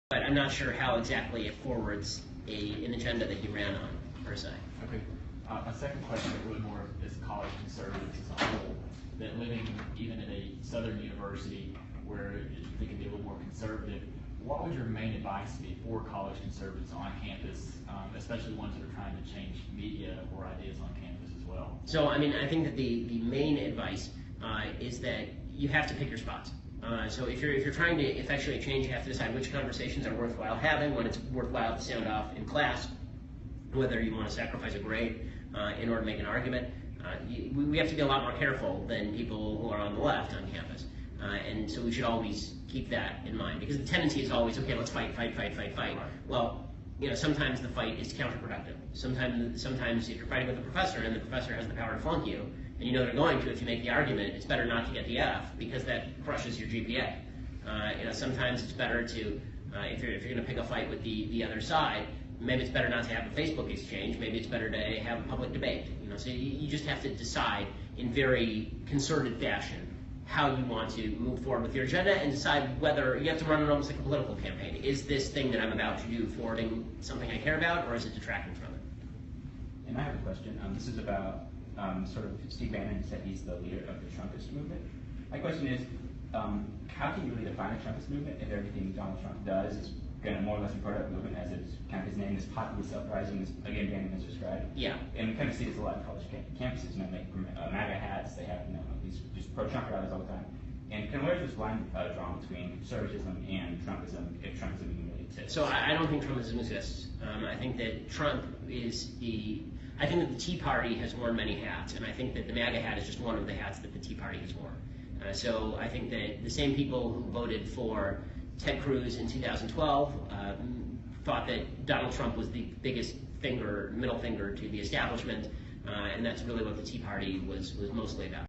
But I'm not sure how exactly it forwards an agenda that he ran on, per se. Okay. My second question is really more as college conservatives as a whole, that living even at a southern university where they can be a little more conservative, what would your main advice be for college conservatives on campus, especially ones that are trying to change media or ideas on campus as well? So, I mean, I think that the main advice is that you have to pick your spots. So if you're trying to effectuate change, you have to decide which conversations are worthwhile having, when it's worthwhile to sound off in class, whether you want to sacrifice a grade in order to make an argument. We have to be a lot more careful than people who are on the left on campus. And so we should always keep that in mind, because the tendency is always, okay, let's fight. Well, sometimes the fight is counterproductive. Sometimes if you're fighting with a professor and the professor has the power to flunk you, and you know they're going to if you make the argument, it's better not to get the F, because that crushes your GPA. Sometimes it's better to, if you're going to pick a fight with the other side, maybe it's better not to have a Facebook exchange. Maybe it's better to have a public debate. So you just have to decide in very concerted fashion how you want to move forward with your agenda, and decide whether you have to run it almost like a political campaign. Is this thing that I'm about to do forwarding something I care about, or is it detracting from it? And I have a question. This is about sort of Steve Bannon said he's the leader of the Trumpist movement. My question is, how can you really define a Trumpist movement if everything Donald Trump does is going to more or less be part of that movement, as it's kind of his name is populist uprising, as again Bannon has described? Yeah. And we kind of see this a lot in college campuses. Make MAGA hats. They have these just pro-Trump rallies all the time. And where's this line drawn between conservatism and Trumpism, if Trumpism even really exists? So I don't think Trumpism exists. I think that Trump is I think that the Tea Party has worn many hats, and I think that the MAGA hat is just one of the hats that the Tea Party has worn. So I think that the same people who voted for Ted Cruz in 2012 thought that Donald Trump was the biggest middle finger to the establishment, and that's really what the Tea Party was mostly about.